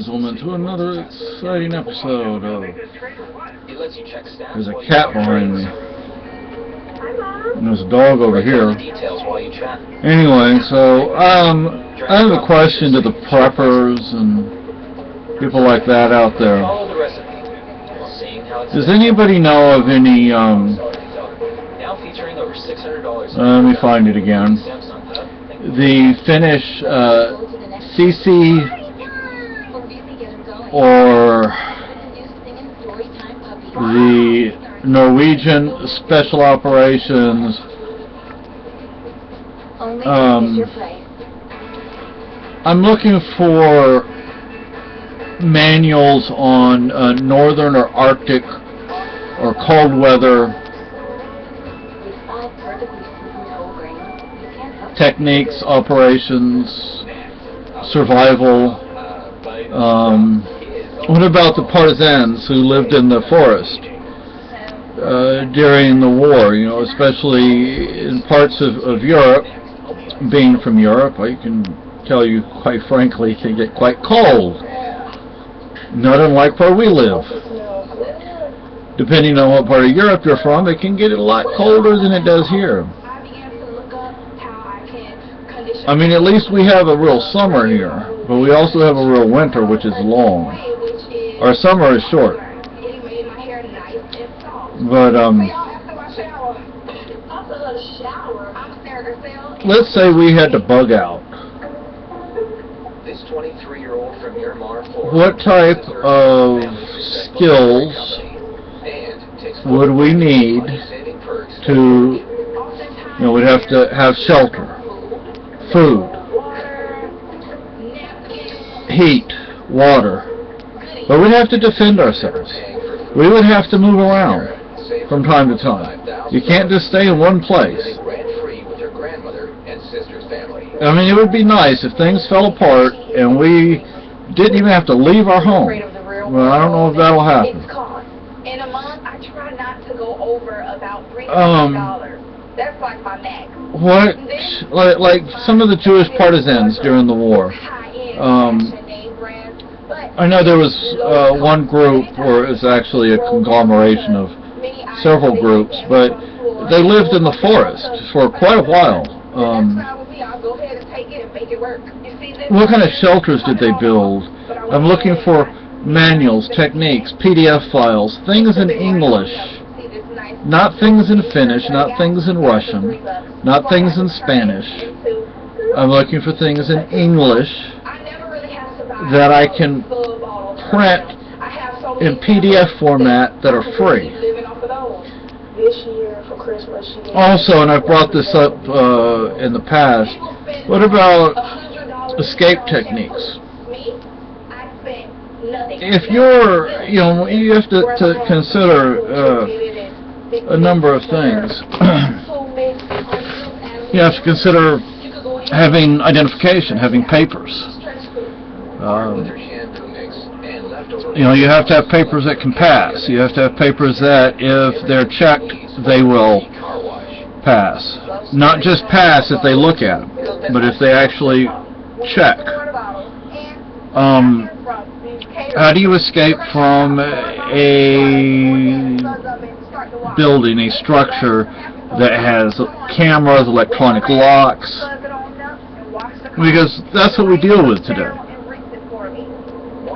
gentlemen, to another exciting episode of... There's a cat behind me. And there's a dog over here. Anyway, so, I have a question to the preppers and people like that out there. Does anybody know of any, let me find it again. The Finnish, CC or the Norwegian Special Operations I'm looking for manuals on northern or Arctic or cold weather techniques, operations, survival. What about the partisans who lived in the forest during the war? You know, especially in parts of Europe. Being from Europe, I can tell you quite frankly, it can get quite cold. Not unlike where we live. Depending on what part of Europe you're from, it can get a lot colder than it does here. I mean, at least we have a real summer here, but we also have a real winter, which is long. Our summer is short. But, let's say we had to bug out. What type of skills would we need to, you know, we'd have to have shelter, food, heat, water, but we'd have to defend ourselves. We would have to move around from time to time. You can't just stay in one place. I mean, it would be nice if things fell apart and we didn't even have to leave our home. Well, I don't know if that'll happen. In a month, I try not to go over about $300. That's like my max. What, like some of the Jewish partisans during the war. I know there was one group, or it was actually a conglomeration of several groups, but they lived in the forest for quite a while. What kind of shelters did they build? I'm looking for manuals, techniques, PDF files, things in English, not things in Finnish, not things in Russian, not things in Spanish. I'm looking for things in English that I can print in PDF format that are free. Also, and I've brought this up in the past, what about escape techniques? If you're, you know, you have to consider a number of things. You have to consider having identification, having papers. You know, you have to have papers that can pass. You have to have papers that, if they're checked, they will pass. Not just pass if they look at them, but if they actually check. How do you escape from a building, a structure that has cameras, electronic locks? Because that's what we deal with today.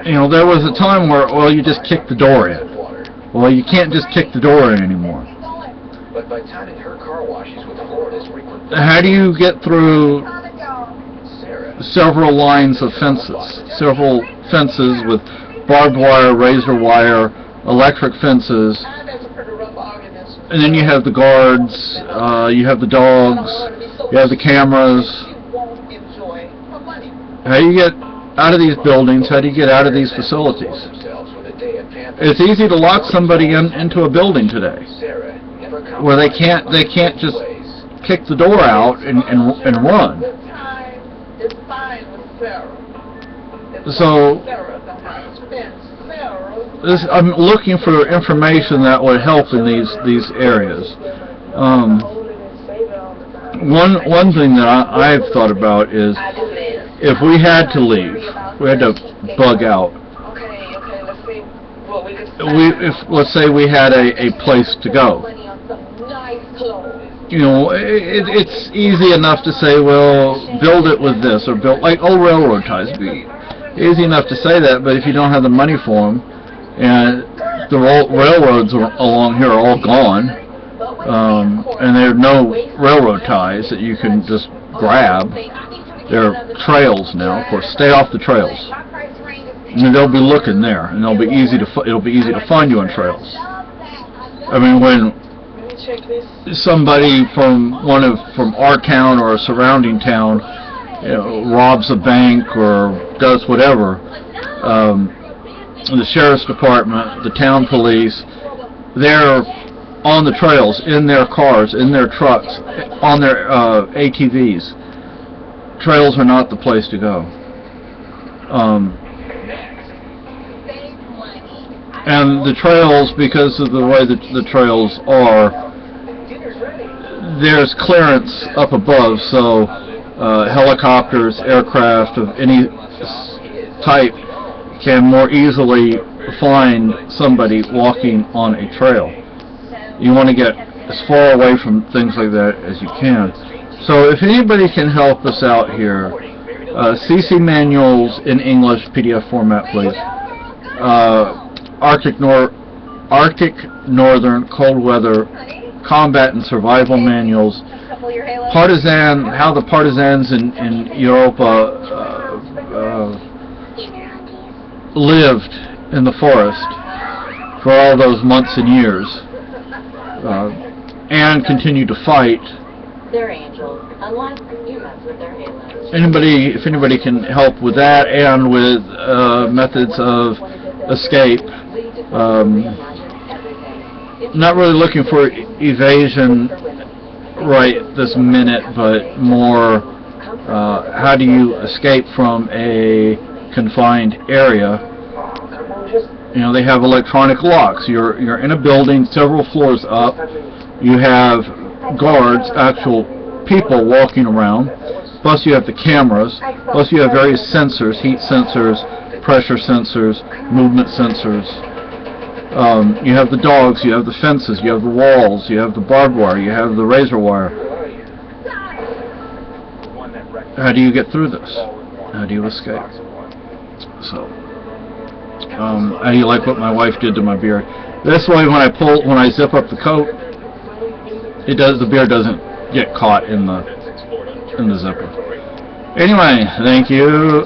You know, there was a time where, well, you just kick the door in. Well, you can't just kick the door in anymore. How do you get through several lines of fences? Several fences with barbed wire, razor wire, electric fences. And then you have the guards, you have the dogs, you have the cameras. How do you get out of these buildings? How do you get out of these facilities? It's easy to lock somebody into a building today, where they can't just kick the door out and run. So I'm looking for information that would help in these areas. One thing that I've thought about is, if we had to leave, we had to bug out, let's say we had a place to go. You know, it's easy enough to say, well, build it with this, or build like old railroad ties. It'd be easy enough to say that, but if you don't have the money for them, and the railroads along here are all gone, and there are no railroad ties that you can just grab. There are trails now, of course. Stay off the trails, and they'll be looking there, and it'll be easy to find you on trails. I mean, when somebody from our town or a surrounding town, you know, robs a bank or does whatever, the sheriff's department, the town police, they're on the trails, in their cars, in their trucks, on their ATVs. Trails are not the place to go. And the trails, because of the way that the trails are, there's clearance up above, so helicopters, aircraft of any type can more easily find somebody walking on a trail. You want to get as far away from things like that as you can. So if anybody can help us out here, CC manuals in English PDF format, please. Arctic Northern cold weather combat and survival manuals. How the partisans in Europa lived in the forest for all those months and years, and continue to fight. They're angels, unless you mess with their halos. If anybody can help with that, and with methods of escape. Not really looking for evasion right this minute, but more how do you escape from a confined area. You know, they have electronic locks. You're in a building several floors up. You have guards, actual people walking around, plus you have the cameras, plus you have various sensors, heat sensors, pressure sensors, movement sensors. You have the dogs, you have the fences, you have the walls, you have the barbed wire, you have the razor wire. How do you get through this? How do you escape? So, how do you like what my wife did to my beard? This way, when I zip up the coat, the beard doesn't get caught in the zipper. Anyway, thank you.